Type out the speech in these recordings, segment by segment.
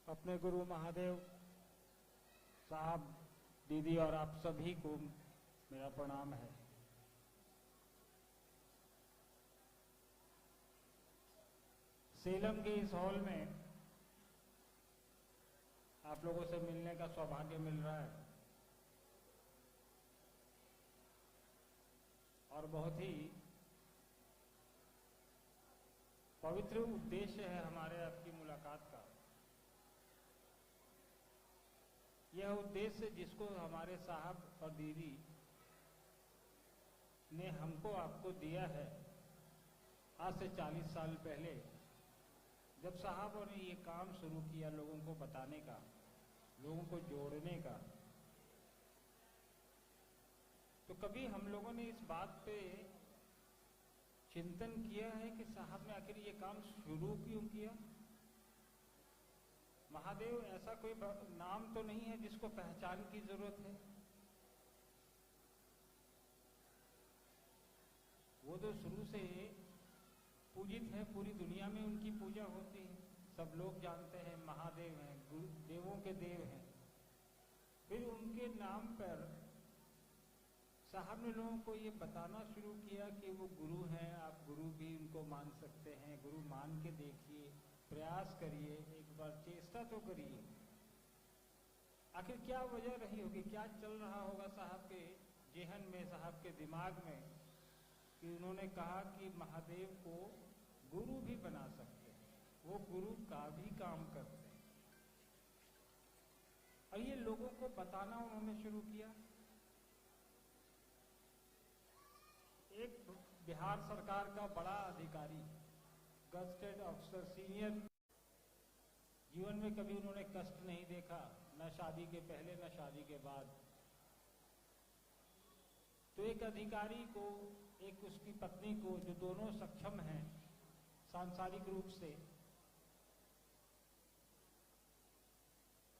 अपने गुरु महादेव साहब, दीदी और आप सभी को मेरा प्रणाम है। सेलम के इस हॉल में आप लोगों से मिलने का सौभाग्य मिल रहा है और बहुत ही पवित्र उद्देश्य है हमारे आपकी मुलाकात का। यह उद्देश्य जिसको हमारे साहब और दीदी ने हमको आपको दिया है आज से 40 साल पहले, जब साहबों ने ये काम शुरू किया लोगों को बताने का, लोगों को जोड़ने का। तो कभी हम लोगों ने इस बात पे चिंतन किया है कि साहब ने आखिर ये काम शुरू क्यों किया? महादेव ऐसा कोई नाम तो नहीं है जिसको पहचान की जरूरत है। वो तो शुरू से पूजित है, पूरी दुनिया में उनकी पूजा होती है, सब लोग जानते हैं महादेव हैं, देवों के देव हैं। फिर उनके नाम पर साहब ने लोगों को ये बताना शुरू किया कि वो गुरु हैं, आप गुरु भी उनको मान सकते हैं, गुरु मान के देखिए, प्रयास करिए, एक बार चेष्टा तो करिए। आखिर क्या वजह रही होगी, क्या चल रहा होगा साहब के जेहन में, साहब के दिमाग में, कि उन्होंने कहा कि महादेव को गुरु भी बना सकते हैं, वो गुरु का भी काम करते हैं। और ये लोगों को बताना उन्होंने शुरू किया। एक बिहार सरकार का बड़ा अधिकारी, गजेटेड ऑफिसर, सीनियर, जीवन में कभी उन्होंने कष्ट नहीं देखा, न शादी के पहले न शादी के बाद। तो एक अधिकारी को, एक उसकी पत्नी को, जो दोनों सक्षम हैं सांसारिक रूप से,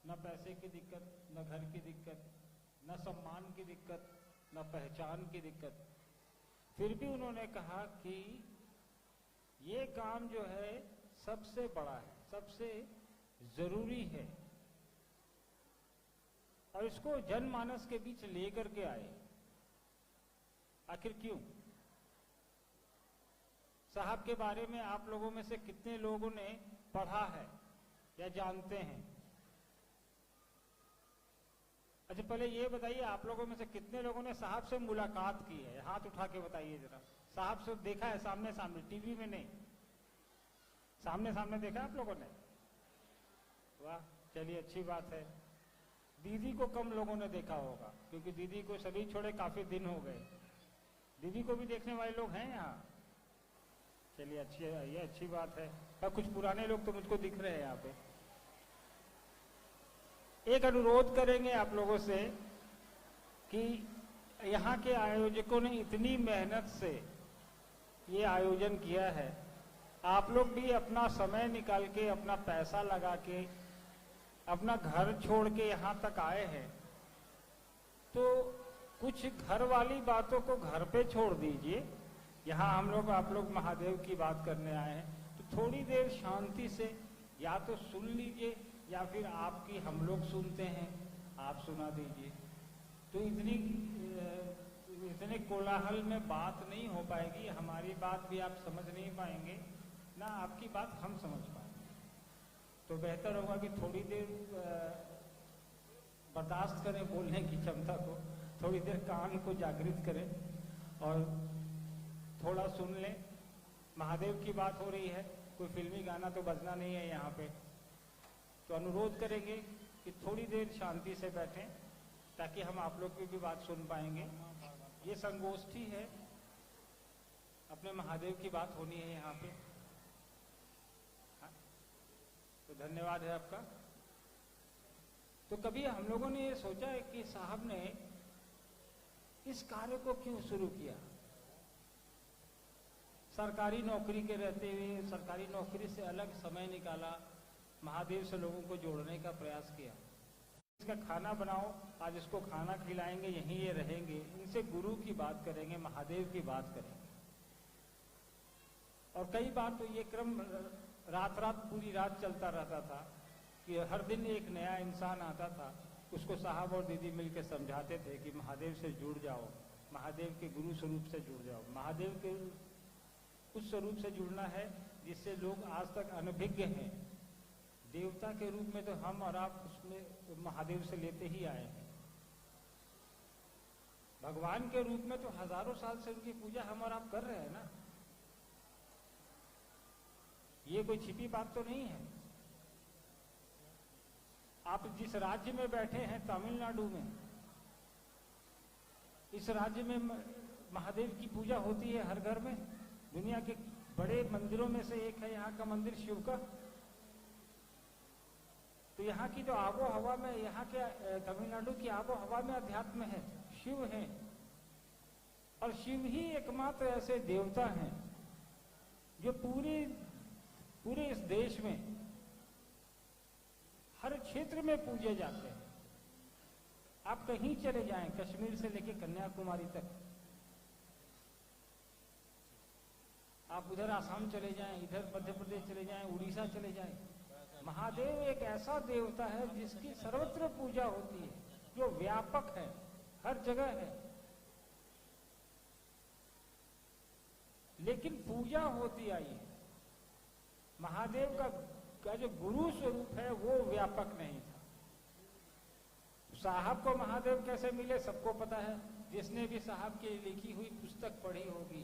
न पैसे की दिक्कत, न घर की दिक्कत, न सम्मान की दिक्कत, न पहचान की दिक्कत, फिर भी उन्होंने कहा कि ये काम जो है सबसे बड़ा है, सबसे जरूरी है, और इसको जनमानस के बीच लेकर के आए। आखिर क्यों? साहब के बारे में आप लोगों में से कितने लोगों ने पढ़ा है या जानते हैं? अच्छा, पहले ये बताइए, आप लोगों में से कितने लोगों ने साहब से मुलाकात की है? हाथ उठा के बताइए जरा। साहब से देखा है सामने सामने, टीवी में नहीं, सामने सामने देखा आप लोगों ने? वाह, चलिए अच्छी बात है। दीदी को कम लोगों ने देखा होगा, क्योंकि दीदी को सभी छोड़े काफी दिन हो गए। दीदी को भी देखने वाले लोग हैं यहाँ? चलिए अच्छी, ये अच्छी बात है। और कुछ पुराने लोग तो मुझको दिख रहे हैं यहाँ पे। एक अनुरोध करेंगे आप लोगों से कि यहाँ के आयोजकों ने इतनी मेहनत से ये आयोजन किया है, आप लोग भी अपना समय निकाल के, अपना पैसा लगा के, अपना घर छोड़ के यहाँ तक आए हैं, तो कुछ घर वाली बातों को घर पे छोड़ दीजिए। यहाँ हम लोग, आप लोग महादेव की बात करने आए हैं, तो थोड़ी देर शांति से या तो सुन लीजिए, या फिर आपकी हम लोग सुनते हैं, आप सुना दीजिए। तो इतने कोलाहल में बात नहीं हो पाएगी, हमारी बात भी आप समझ नहीं पाएंगे, ना आपकी बात हम समझ पाएंगे। तो बेहतर होगा कि थोड़ी देर बर्दाश्त करें बोलने की क्षमता को, थोड़ी देर कान को जागृत करें और थोड़ा सुन लें। महादेव की बात हो रही है, कोई फिल्मी गाना तो बजना नहीं है यहाँ पे। तो अनुरोध करेंगे कि थोड़ी देर शांति से बैठें, ताकि हम आप लोग की भी बात सुन पाएंगे। ये संगोष्ठी है, अपने महादेव की बात होनी है यहाँ पे। हाँ? तो धन्यवाद है आपका। तो कभी हम लोगों ने ये सोचा है कि साहब ने इस कार्य को क्यों शुरू किया? सरकारी नौकरी के रहते हुए, सरकारी नौकरी से अलग समय निकाला, महादेव से लोगों को जोड़ने का प्रयास किया। इसका खाना बनाओ, आज इसको खाना खिलाएंगे, यहीं ये रहेंगे, इनसे गुरु की बात करेंगे, महादेव की बात करेंगे। और कई बार तो ये क्रम रात रात, पूरी रात चलता रहता था। कि हर दिन एक नया इंसान आता था, उसको साहब और दीदी मिलकर समझाते थे कि महादेव से जुड़ जाओ, महादेव के गुरु स्वरूप से जुड़ जाओ। महादेव के उस स्वरूप से जुड़ना है जिससे लोग आज तक अनभिज्ञ हैं। देवता के रूप में तो हम और आप उसमें महादेव से लेते ही आए हैं। भगवान के रूप में तो हजारों साल से उनकी पूजा हम और आप कर रहे हैं ना। ये कोई छिपी बात तो नहीं है। आप जिस राज्य में बैठे हैं, तमिलनाडु में, इस राज्य में महादेव की पूजा होती है हर घर में। दुनिया के बड़े मंदिरों में से एक है यहाँ का मंदिर शिव का। तो यहाँ की जो आबो हवा में, यहाँ के तमिलनाडु की आबो हवा में अध्यात्म है, शिव है। और शिव ही एकमात्र ऐसे देवता हैं जो पूरे इस देश में हर क्षेत्र में पूजे जाते हैं। आप कहीं चले जाएं, कश्मीर से लेकर कन्याकुमारी तक, आप उधर आसाम चले जाएं, इधर मध्य प्रदेश चले जाएं, उड़ीसा चले जाएं, महादेव एक ऐसा देवता है जिसकी सर्वत्र पूजा होती है, जो व्यापक है, हर जगह है। लेकिन पूजा होती आई है। महादेव का जो गुरु स्वरूप है वो व्यापक नहीं था। साहब को महादेव कैसे मिले सबको पता है। जिसने भी साहब की लिखी हुई पुस्तक पढ़ी होगी,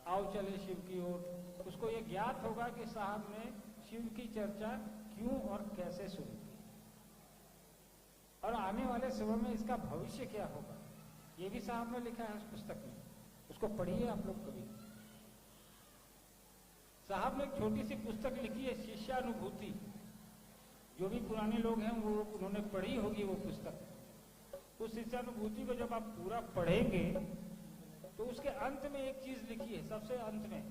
आओ चले शिव की ओर, उसको ये ज्ञात होगा कि साहब ने शिव की चर्चा क्यों और कैसे शुरू की, और आने वाले समय में इसका भविष्य क्या होगा, ये भी साहब ने लिखा है उस पुस्तक में। उसको पढ़िए आप लोग कभी। साहब ने एक छोटी सी पुस्तक लिखी है, शिष्यानुभूति। जो भी पुराने लोग हैं वो उन्होंने पढ़ी होगी वो पुस्तक। उस शिष्यानुभूति को जब आप पूरा पढ़ेंगे तो उसके अंत में एक चीज लिखी है, सबसे अंत में,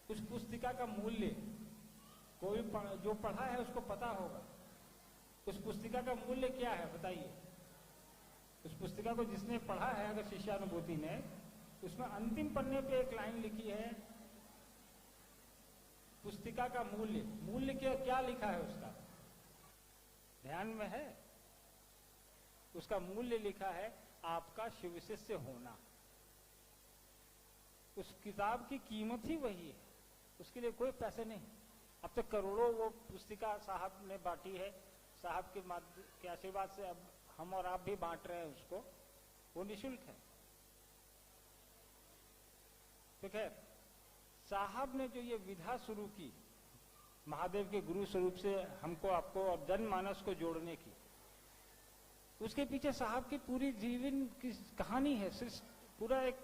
उस पुस्तिका का मूल्य कोई जो पढ़ा है उसको पता होगा। उस पुस्तिका का मूल्य क्या है बताइए। उस पुस्तिका को जिसने पढ़ा है अगर शिष्यानुभूति ने, उसमें अंतिम पन्ने पे एक लाइन लिखी है, पुस्तिका का मूल्य। मूल्य क्या लिखा है उसका, ध्यान में है? उसका मूल्य लिखा है आपका शिव शिष्य होना। उस किताब की कीमत ही वही है, उसके लिए कोई पैसे नहीं। अब तक करोड़ों वो पुस्तिका साहब ने बांटी है, साहब के आशीर्वाद से अब हम और आप भी बांट रहे हैं उसको, वो निःशुल्क है। तो खैर, साहब ने जो ये विधा शुरू की महादेव के गुरु स्वरूप से हमको आपको और जनमानस को जोड़ने की, उसके पीछे साहब की पूरी जीवन की कहानी है। पूरा एक,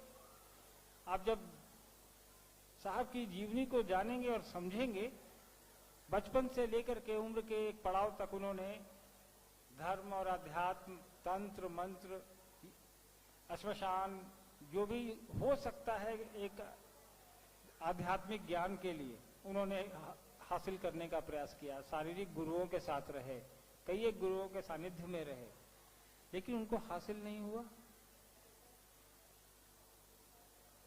आप जब साहब की जीवनी को जानेंगे और समझेंगे, बचपन से लेकर के उम्र के एक पड़ाव तक उन्होंने धर्म और अध्यात्म, तंत्र मंत्र, श्मशान, जो भी हो सकता है एक आध्यात्मिक ज्ञान के लिए उन्होंने हासिल करने का प्रयास किया। शारीरिक गुरुओं के साथ रहे, कई एक गुरुओं के सानिध्य में रहे, लेकिन उनको हासिल नहीं हुआ।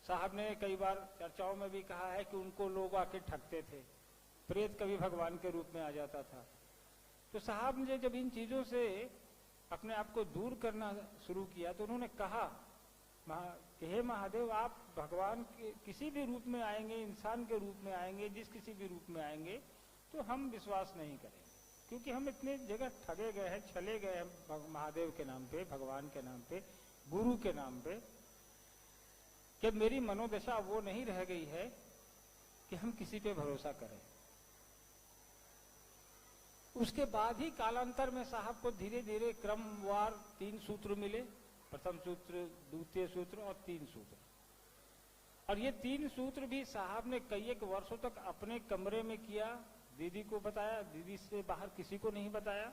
साहब ने कई बार चर्चाओं में भी कहा है कि उनको लोग आके ठगते थे, प्रेत कभी भगवान के रूप में आ जाता था। तो साहब ने जब इन चीजों से अपने आप को दूर करना शुरू किया तो उन्होंने कहा कि हे महादेव, आप भगवान के किसी भी रूप में आएंगे, इंसान के रूप में आएंगे, जिस किसी भी रूप में आएंगे, तो हम विश्वास नहीं करेंगे, क्योंकि हम इतने जगह ठगे गए हैं, छले गए हैं महादेव के नाम पे, भगवान के नाम पे, गुरु के नाम पे, कि मेरी मनोदशा वो नहीं रह गई है कि हम किसी पे भरोसा करें। उसके बाद ही कालांतर में साहब को धीरे धीरे क्रमवार 3 सूत्र मिले, प्रथम सूत्र, द्वितीय सूत्र और 3 सूत्र। और ये 3 सूत्र भी साहब ने कई एक वर्षों तक अपने कमरे में किया, दीदी को बताया, दीदी से बाहर किसी को नहीं बताया,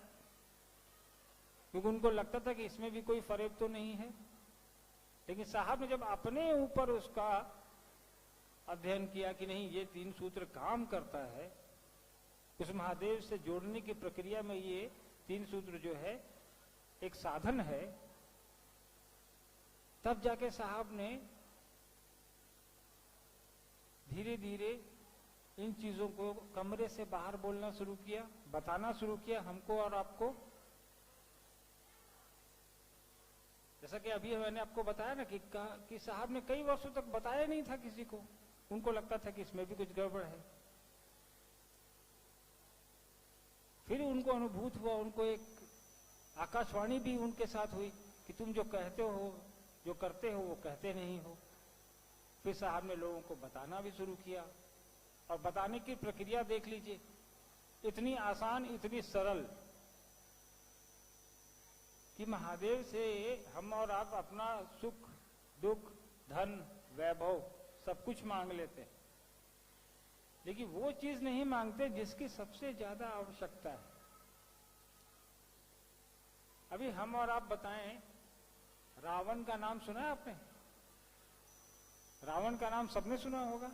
क्योंकि उनको लगता था कि इसमें भी कोई फरेब तो नहीं है। लेकिन साहब ने जब अपने ऊपर उसका अध्ययन किया कि नहीं, ये 3 सूत्र काम करता है, उस महादेव से जोड़ने की प्रक्रिया में ये 3 सूत्र जो है एक साधन है, तब जाके साहब ने धीरे धीरे इन चीजों को कमरे से बाहर बोलना शुरू किया, बताना शुरू किया हमको और आपको। जैसा कि अभी मैंने आपको बताया ना कि साहब ने कई वर्षों तक बताया नहीं था किसी को, उनको लगता था कि इसमें भी कुछ गड़बड़ है। फिर उनको अनुभूत हुआ, उनको एक आकाशवाणी भी उनके साथ हुई कि तुम जो कहते हो, जो करते हो वो कहते नहीं हो। फिर साहब ने लोगों को बताना भी शुरू किया, और बताने की प्रक्रिया देख लीजिए, इतनी आसान, इतनी सरल कि महादेव से हम और आप अपना सुख, दुख, धन, वैभव सब कुछ मांग लेते हैं, लेकिन वो चीज नहीं मांगते जिसकी सबसे ज्यादा आवश्यकता है। अभी हम और आप बताएं, रावण का नाम सुना है आपने? रावण का नाम सबने सुना होगा।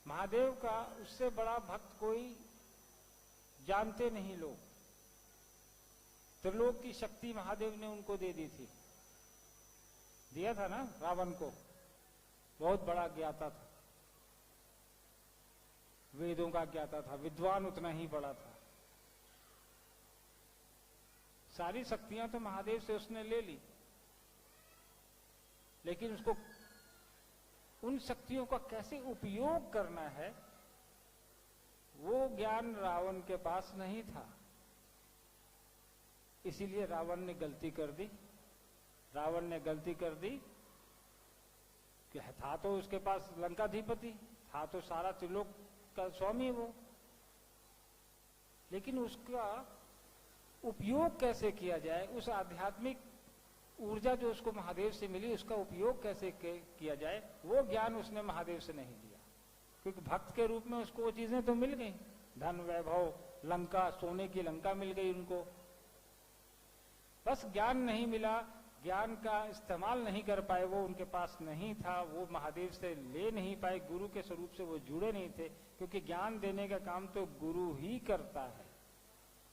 महादेव का उससे बड़ा भक्त कोई जानते नहीं लोग। त्रिलोक की शक्ति महादेव ने उनको दे दी थी, दिया था ना रावण को। बहुत बड़ा ज्ञाता था, वेदों का ज्ञाता था, विद्वान उतना ही बड़ा था। सारी शक्तियां तो महादेव से उसने ले ली, लेकिन उसको उन शक्तियों का कैसे उपयोग करना है वो ज्ञान रावण के पास नहीं था। इसीलिए रावण ने गलती कर दी। रावण ने गलती कर दी कि था तो उसके पास लंकाधिपति, था तो सारा त्रिलोक का स्वामी वो, लेकिन उसका उपयोग कैसे किया जाए, उस आध्यात्मिक ऊर्जा जो उसको महादेव से मिली उसका उपयोग कैसे किया जाए, वो ज्ञान उसने महादेव से नहीं लिया। क्योंकि भक्त के रूप में उसको वो चीजें तो मिल गई, धन, वैभव, लंका, सोने की लंका मिल गई उनको, बस ज्ञान नहीं मिला, ज्ञान का इस्तेमाल नहीं कर पाए, वो उनके पास नहीं था, वो महादेव से ले नहीं पाए, गुरु के स्वरूप से वो जुड़े नहीं थे। क्योंकि ज्ञान देने का काम तो गुरु ही करता है,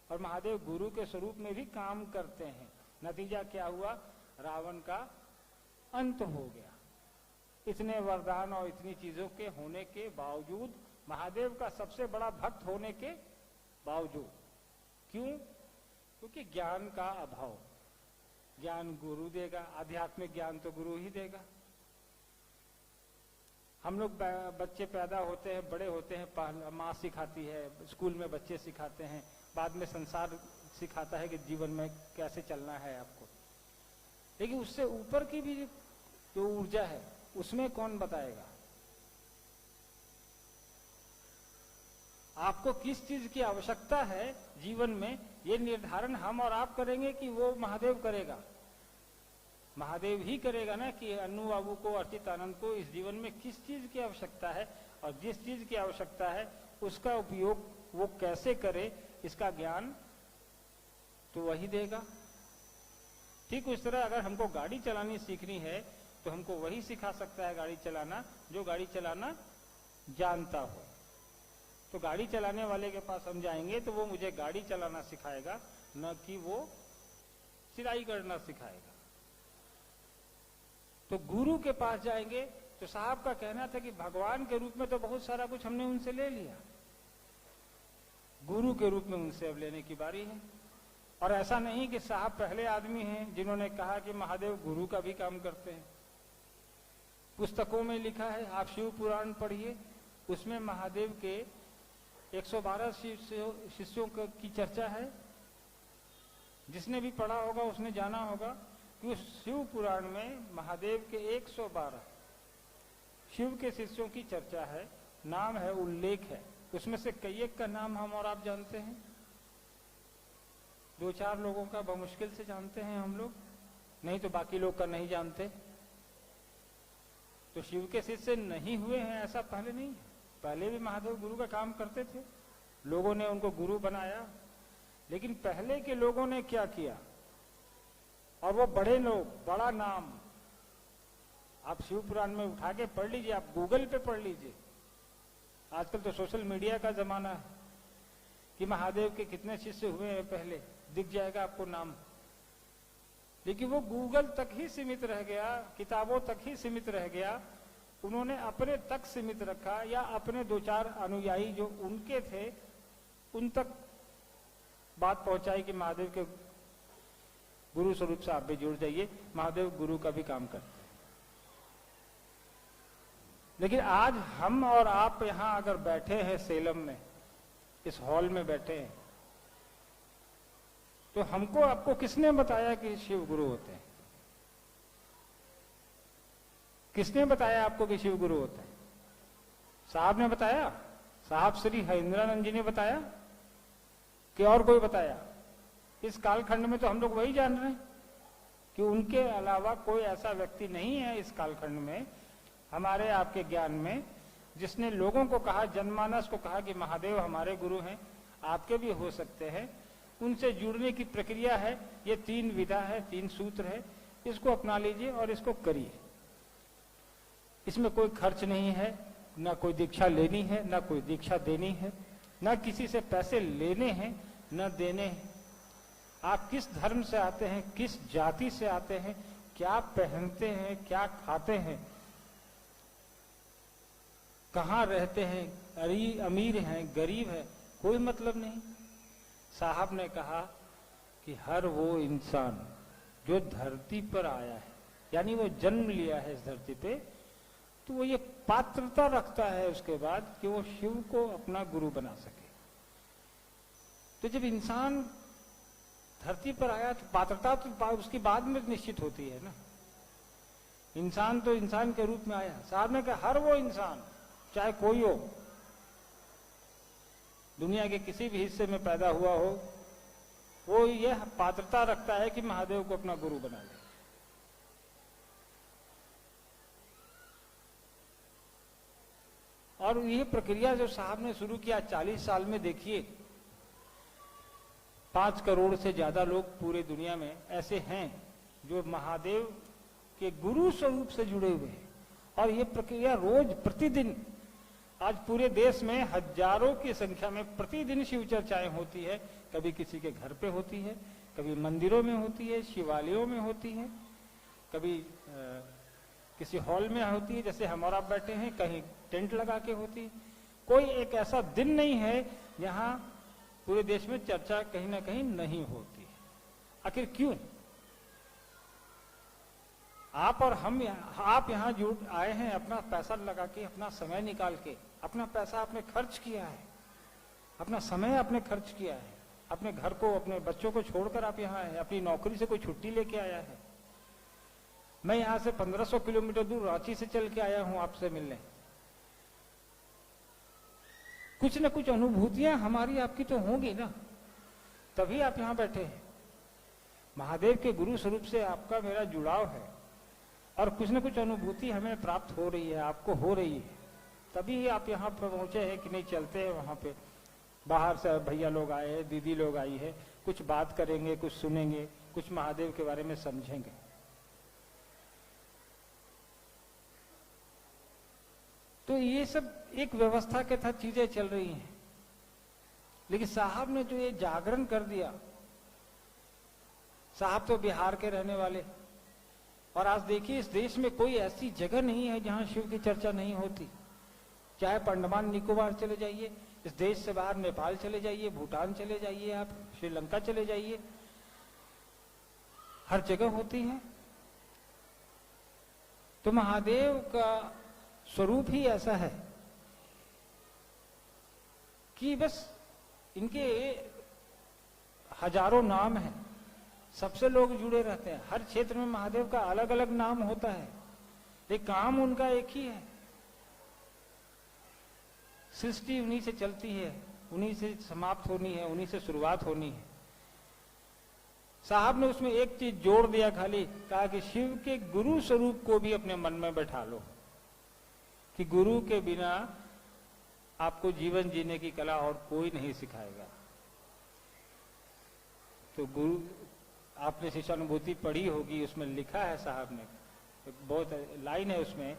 और महादेव गुरु के स्वरूप में भी काम करते हैं। नतीजा क्या हुआ? रावण का अंत हो गया। इतने वरदान और इतनी चीजों के होने के बावजूद, महादेव का सबसे बड़ा भक्त होने के बावजूद, क्यों? क्योंकि ज्ञान का अभाव। ज्ञान गुरु देगा, आध्यात्मिक ज्ञान तो गुरु ही देगा। हम लोग बच्चे पैदा होते हैं, बड़े होते हैं, माँ सिखाती है, स्कूल में बच्चे सिखाते हैं, बाद में संसार सिखाता है कि जीवन में कैसे चलना है आपको। लेकिन उससे ऊपर की भी जो ऊर्जा है उसमें कौन बताएगा? आपको किस चीज की आवश्यकता है जीवन में, ये निर्धारण हम और आप करेंगे कि वो महादेव करेगा? महादेव ही करेगा ना कि अन्नू बाबू को, अर्चित आनंद को इस जीवन में किस चीज की आवश्यकता है, और जिस चीज की आवश्यकता है उसका उपयोग वो कैसे करे, इसका ज्ञान तो वही देगा। ठीक उस तरह अगर हमको गाड़ी चलानी सीखनी है तो हमको वही सिखा सकता है गाड़ी चलाना जो गाड़ी चलाना जानता हो। तो गाड़ी चलाने वाले के पास हम जाएंगे तो वो मुझे गाड़ी चलाना सिखाएगा, न कि वो सिलाई करना सिखाएगा। तो गुरु के पास जाएंगे तो साहब का कहना था कि भगवान के रूप में तो बहुत सारा कुछ हमने उनसे ले लिया, गुरु के रूप में उनसे अब लेने की बारी है। और ऐसा नहीं कि साहब पहले आदमी हैं जिन्होंने कहा कि महादेव गुरु का भी काम करते हैं। पुस्तकों में लिखा है, आप शिव पुराण पढ़िए, उसमें महादेव के 112 शिष्यों की चर्चा है। जिसने भी पढ़ा होगा उसने जाना होगा कि उस शिव पुराण में महादेव के 112 शिव के शिष्यों की चर्चा है, नाम है, उल्लेख है। उसमें से कई एक का नाम हम और आप जानते हैं, 2-4 लोगों का बमुश्किल से जानते हैं हम लोग, नहीं तो बाकी लोग का नहीं जानते। तो शिव के शिष्य नहीं हुए हैं ऐसा पहले नहीं, पहले भी महादेव गुरु का काम करते थे, लोगों ने उनको गुरु बनाया। लेकिन पहले के लोगों ने क्या किया, और वो बड़े लोग, बड़ा नाम आप शिव पुराण में उठा के पढ़ लीजिए, आप गूगल पे पढ़ लीजिए। आजकल तो सोशल मीडिया का जमाना है कि महादेव के कितने शिष्य हुए हैं पहले, दिख जाएगा आपको नाम। लेकिन वो गूगल तक ही सीमित रह गया, किताबों तक ही सीमित रह गया, उन्होंने अपने तक सीमित रखा या अपने दो चार अनुयायी जो उनके थे उन तक बात पहुंचाई कि महादेव के गुरु स्वरूप से आप भी जुड़ जाइए, महादेव गुरु का भी काम करते हैं। लेकिन आज हम और आप यहां अगर बैठे हैं सेलम में, इस हॉल में बैठे हैं, तो हमको आपको किसने बताया कि शिव गुरु होते हैं? किसने बताया आपको कि शिव गुरु होते हैं? साहब ने बताया? साहब श्री हरिंद्रानंद जी ने बताया कि और कोई बताया? इस कालखंड में तो हम लोग वही जान रहे हैं कि उनके अलावा कोई ऐसा व्यक्ति नहीं है इस कालखंड में, हमारे आपके ज्ञान में, जिसने लोगों को कहा, जनमानस को कहा कि महादेव हमारे गुरु हैं, आपके भी हो सकते हैं। उनसे जुड़ने की प्रक्रिया है, ये 3 विधा है, 3 सूत्र है, इसको अपना लीजिए और इसको करिए। इसमें कोई खर्च नहीं है, ना कोई दीक्षा लेनी है, ना कोई दीक्षा देनी है, ना किसी से पैसे लेने हैं न देने हैं। आप किस धर्म से आते हैं, किस जाति से आते हैं, क्या पहनते हैं, क्या खाते हैं, कहां रहते हैं, अमीर हैं, गरीब है, कोई मतलब नहीं। साहब ने कहा कि हर वो इंसान जो धरती पर आया है, यानी वो जन्म लिया है इस धरती पे, तो वो ये पात्रता रखता है उसके बाद कि वो शिव को अपना गुरु बना सके। तो जब इंसान धरती पर आया तो पात्रता तो उसकी बाद में निश्चित होती है ना। इंसान तो इंसान के रूप में आया। साहब ने कहा हर वो इंसान, चाहे कोई हो, दुनिया के किसी भी हिस्से में पैदा हुआ हो, वो यह पात्रता रखता है कि महादेव को अपना गुरु बना ले। और ये प्रक्रिया जो साहब ने शुरू किया 40 साल में, देखिए 5 करोड़ से ज्यादा लोग पूरे दुनिया में ऐसे हैं जो महादेव के गुरु स्वरूप से जुड़े हुए हैं। और ये प्रक्रिया रोज प्रतिदिन, आज पूरे देश में हजारों की संख्या में प्रतिदिन शिव चर्चाएं होती है। कभी किसी के घर पे होती है, कभी मंदिरों में होती है, शिवालयों में होती है, कभी किसी हॉल में होती है, जैसे हम और आप बैठे हैं, कहीं टेंट लगा के होती है। कोई एक ऐसा दिन नहीं है जहां पूरे देश में चर्चा कहीं ना कहीं नहीं होती है। आखिर क्यों? आप और हम, आप यहां जुड़ आए हैं अपना पैसा लगा के, अपना समय निकाल के, अपना पैसा आपने खर्च किया है, अपना समय आपने खर्च किया है, अपने घर को, अपने बच्चों को छोड़कर आप यहाँ आए हैं, अपनी नौकरी से कोई छुट्टी लेके आया है। मैं यहां से 1500 किलोमीटर दूर रांची से चल के आया हूं आपसे मिलने। कुछ न कुछ अनुभूतियां हमारी आपकी तो होंगी ना, तभी आप यहां बैठे हैं। महादेव के गुरु स्वरूप से आपका मेरा जुड़ाव है और कुछ न कुछ अनुभूति हमें प्राप्त हो रही है, आपको हो रही है, तभी आप यहाँ पर पहुंचे हैं कि नहीं चलते हैं वहां पे। बाहर से भैया लोग आए हैं, दीदी लोग आई है, कुछ बात करेंगे, कुछ सुनेंगे, कुछ महादेव के बारे में समझेंगे। तो ये सब एक व्यवस्था के तहत चीजें चल रही हैं। लेकिन साहब ने जो ये जागरण कर दिया, साहब तो बिहार के रहने वाले, और आज देखिए इस देश में कोई ऐसी जगह नहीं है जहां शिव की चर्चा नहीं होती। चाहे अंडमान निकोबार चले जाइए, इस देश से बाहर नेपाल चले जाइए, भूटान चले जाइए, आप श्रीलंका चले जाइए, हर जगह होती है। तो महादेव का स्वरूप ही ऐसा है कि बस इनके हजारों नाम हैं, सबसे लोग जुड़े रहते हैं। हर क्षेत्र में महादेव का अलग अलग नाम होता है, लेकिन काम उनका एक ही है। सृष्टि उन्हीं से चलती है, उन्हीं से समाप्त होनी है, उन्हीं से शुरुआत होनी है। साहब ने उसमें एक चीज जोड़ दिया खाली, कहा कि शिव के गुरु स्वरूप को भी अपने मन में बैठा लो, कि गुरु के बिना आपको जीवन जीने की कला और कोई नहीं सिखाएगा। तो गुरु, आपने शिष्यानुभूति पढ़ी होगी, उसमें लिखा है साहब ने, बहुत लाइन है उसमें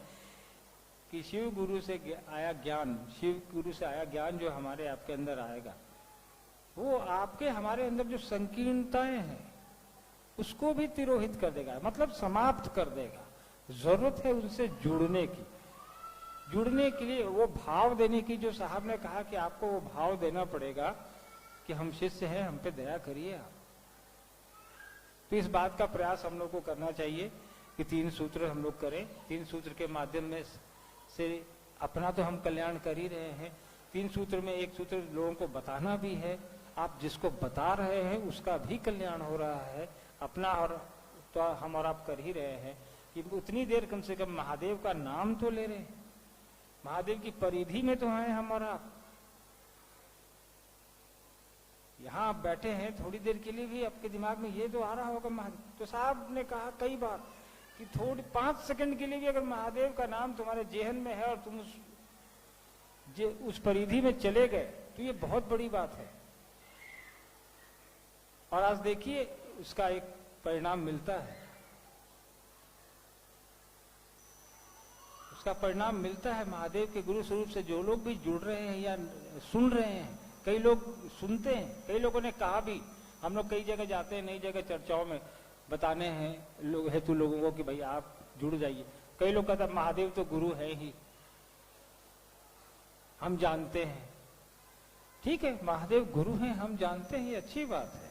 कि शिव गुरु से आया ज्ञान, शिव गुरु से आया ज्ञान जो हमारे आपके अंदर आएगा, वो आपके हमारे अंदर जो संकीर्णताएं हैं उसको भी तिरोहित कर देगा, मतलब समाप्त कर देगा। जरूरत है उनसे जुड़ने की। जुड़ने के लिए वो भाव देने की, जो साहब ने कहा कि आपको वो भाव देना पड़ेगा कि हम शिष्य हैं, हम पे दया करिए आप। तो इस बात का प्रयास हम लोग को करना चाहिए कि 3 सूत्र हम लोग करें। 3 सूत्र के माध्यम में से अपना तो हम कल्याण कर ही रहे हैं, 3 सूत्र में एक सूत्र लोगों को बताना भी है। आप जिसको बता रहे हैं उसका भी कल्याण हो रहा है, अपना और तो हम और आप कर ही रहे हैं कि उतनी देर कम से कम महादेव का नाम तो ले रहे हैं, महादेव की परिधि में तो हैं हम और आप। यहाँ आप बैठे हैं, थोड़ी देर के लिए भी आपके दिमाग में ये तो आ रहा होगा महादेव। तो साहब ने कहा कई बार कि थोड़ी 5 सेकंड के लिए भी अगर महादेव का नाम तुम्हारे जेहन में है और तुम उस परिधि में चले गए तो ये बहुत बड़ी बात है। और आज देखिए उसका एक परिणाम मिलता है, उसका परिणाम मिलता है। महादेव के गुरु स्वरूप से जो लोग भी जुड़ रहे हैं या सुन रहे हैं, कई लोग सुनते हैं, कई लोगों ने कहा भी, हम लोग कई जगह जाते हैं, नई जगह चर्चाओं में बताने हैं लोग हेतु लोगों को कि भाई आप जुड़ जाइए। कई लोग कहते हैं महादेव तो गुरु है ही, हम जानते हैं। ठीक है, महादेव गुरु हैं, हम जानते हैं, ये अच्छी बात है।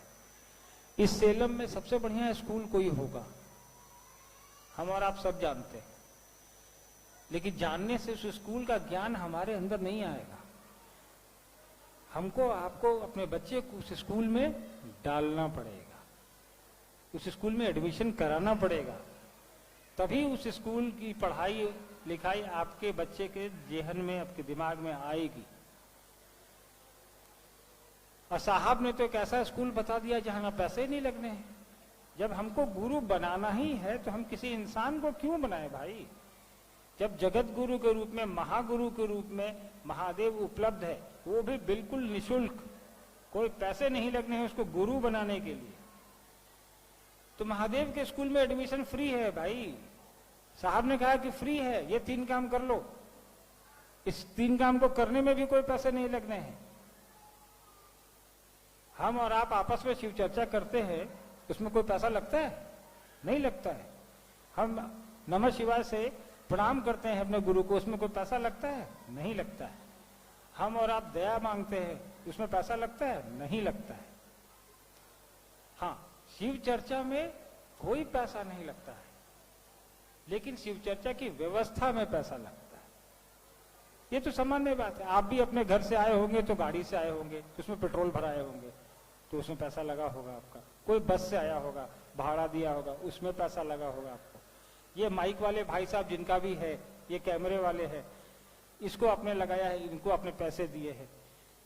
इस सेलम में सबसे बढ़िया स्कूल कोई होगा, हम और आप सब जानते हैं, लेकिन जानने से उस स्कूल का ज्ञान हमारे अंदर नहीं आएगा। हमको आपको अपने बच्चे को उस स्कूल में डालना पड़ेगा, उस स्कूल में एडमिशन कराना पड़ेगा, तभी उस स्कूल की पढ़ाई लिखाई आपके बच्चे के जेहन में, आपके दिमाग में आएगी। और साहब ने तो एक ऐसा स्कूल बता दिया जहां ना पैसे नहीं लगने हैं। जब हमको गुरु बनाना ही है तो हम किसी इंसान को क्यों बनाए भाई? जब जगत गुरु के रूप में, महागुरु के रूप में महादेव उपलब्ध है, वो भी बिल्कुल निशुल्क, कोई पैसे नहीं लगने हैं उसको गुरु बनाने के लिए। तो महादेव के स्कूल में एडमिशन फ्री है भाई। साहब ने कहा कि फ्री है, ये 3 काम कर लो। इस 3 काम को करने में भी कोई पैसे नहीं लगने हैं। हम और आप आपस में शिव चर्चा करते हैं, उसमें कोई पैसा लगता है? नहीं लगता है। हम नमः शिवाय से प्रणाम करते हैं अपने गुरु को, उसमें कोई पैसा लगता है? नहीं लगता है। हम और आप दया मांगते हैं, उसमें पैसा लगता है? नहीं लगता है। हाँ, शिव चर्चा में कोई पैसा नहीं लगता है, लेकिन शिव चर्चा की व्यवस्था में पैसा लगता है। ये तो सामान्य बात है। आप भी अपने घर से आए होंगे तो गाड़ी से आए होंगे, उसमें पेट्रोल भराए होंगे तो उसमें पैसा लगा होगा आपका। कोई बस से आया होगा, भाड़ा दिया होगा, उसमें पैसा लगा होगा आपको। ये माइक वाले भाई साहब जिनका भी है, ये कैमरे वाले हैं, इसको आपने लगाया है, इनको आपने पैसे दिए हैं।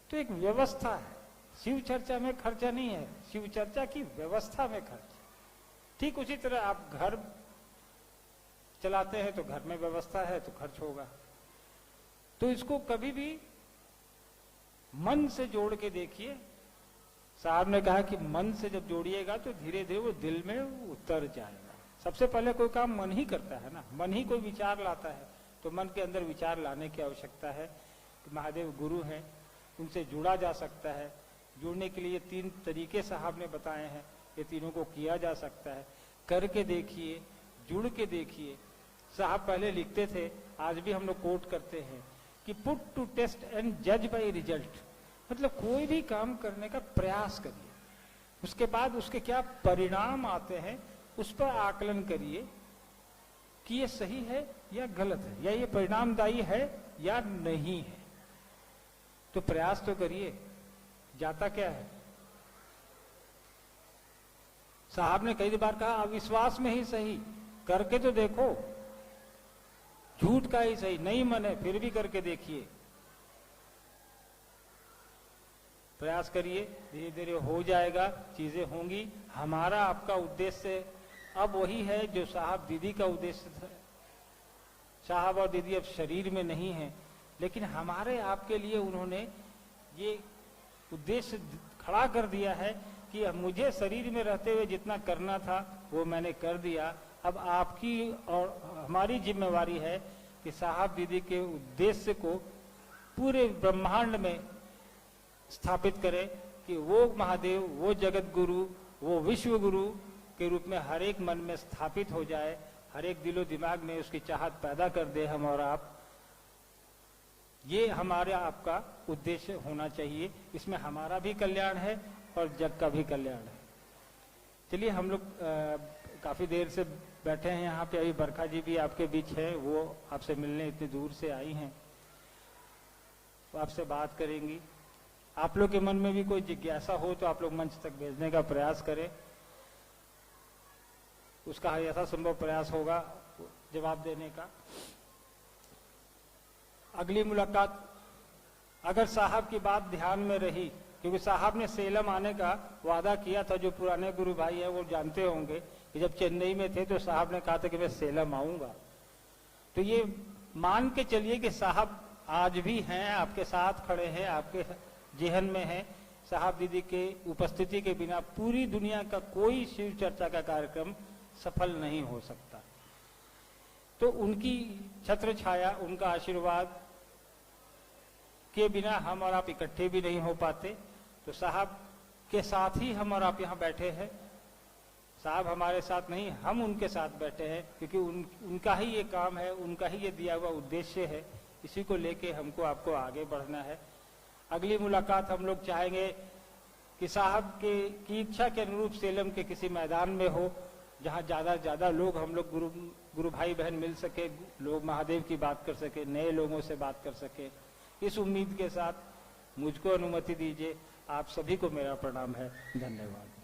तो एक व्यवस्था है। शिव चर्चा में खर्चा नहीं है, शिव चर्चा की व्यवस्था में खर्च। ठीक उसी तरह आप घर चलाते हैं तो घर में व्यवस्था है तो खर्च होगा। तो इसको कभी भी मन से जोड़ के देखिए। साहब ने कहा कि मन से जब जोड़िएगा तो धीरे धीरे वो दिल में उतर जाएगा। सबसे पहले कोई काम मन ही करता है ना, मन ही कोई विचार लाता है, तो मन के अंदर विचार लाने की आवश्यकता है कि महादेव गुरु हैं, उनसे जुड़ा जा सकता है। जुड़ने के लिए 3 तरीके साहब ने बताए हैं, ये तीनों को किया जा सकता है। करके देखिए, जुड़ के देखिए। साहब पहले लिखते थे, आज भी हम लोग कोट करते हैं कि पुट टू टेस्ट एंड जज बाय रिजल्ट। मतलब कोई भी काम करने का प्रयास करिए, उसके बाद उसके क्या परिणाम आते हैं उस पर आकलन करिए कि ये सही है या गलत है, या ये परिणामदायी है या नहीं है। तो प्रयास तो करिए, जाता क्या है? साहब ने कई बार कहा अविश्वास में ही सही करके तो देखो, झूठ का ही सही, नहीं मन है फिर भी करके देखिए। प्रयास करिए, धीरे धीरे हो जाएगा, चीजें होंगी। हमारा आपका उद्देश्य अब वही है जो साहब दीदी का उद्देश्य था। साहब और दीदी अब शरीर में नहीं है, लेकिन हमारे आपके लिए उन्होंने ये उद्देश्य खड़ा कर दिया है कि मुझे शरीर में रहते हुए जितना करना था वो मैंने कर दिया। अब आपकी और हमारी जिम्मेवारी है कि साहब दीदी के उद्देश्य को पूरे ब्रह्मांड में स्थापित करें कि वो महादेव, वो जगत गुरु, वो विश्व गुरु के रूप में हर एक मन में स्थापित हो जाए, हर एक दिलो दिमाग में उसकी चाहत पैदा कर दे हम और आप। ये हमारा आपका उद्देश्य होना चाहिए। इसमें हमारा भी कल्याण है और जग का भी कल्याण है। चलिए, हम लोग काफी देर से बैठे हैं यहाँ पे। अभी बरखा जी भी आपके बीच है, वो आपसे मिलने इतनी दूर से आई हैं, तो आपसे बात करेंगी। आप लोग के मन में भी कोई जिज्ञासा हो तो आप लोग मंच तक भेजने का प्रयास करें, उसका यथासंभव प्रयास होगा जवाब देने का। अगली मुलाकात, अगर साहब की बात ध्यान में रही, क्योंकि साहब ने सेलम आने का वादा किया था, जो पुराने गुरु भाई हैं वो जानते होंगे कि जब चेन्नई में थे तो साहब ने कहा था कि मैं सेलम आऊंगा। तो ये मान के चलिए कि साहब आज भी हैं, आपके साथ खड़े हैं, आपके जेहन में हैं। साहब दीदी के उपस्थिति के बिना पूरी दुनिया का कोई शिव चर्चा का कार्यक्रम सफल नहीं हो सकता। तो उनकी छत्र छाया, उनका आशीर्वाद के बिना हम और आप इकट्ठे भी नहीं हो पाते। तो साहब के साथ ही हम और आप यहाँ बैठे हैं। साहब हमारे साथ नहीं, हम उनके साथ बैठे हैं, क्योंकि उनका ही ये काम है, उनका ही ये दिया हुआ उद्देश्य है। इसी को लेके हमको आपको आगे बढ़ना है। अगली मुलाकात हम लोग चाहेंगे कि साहब की इच्छा के अनुरूप सेलम के किसी मैदान में हो, जहाँ ज्यादा से ज्यादा लोग, हम लोग गुरु भाई बहन मिल सके, लोग महादेव की बात कर सके, नए लोगों से बात कर सके। इस उम्मीद के साथ मुझको अनुमति दीजिए। आप सभी को मेरा प्रणाम है। धन्यवाद।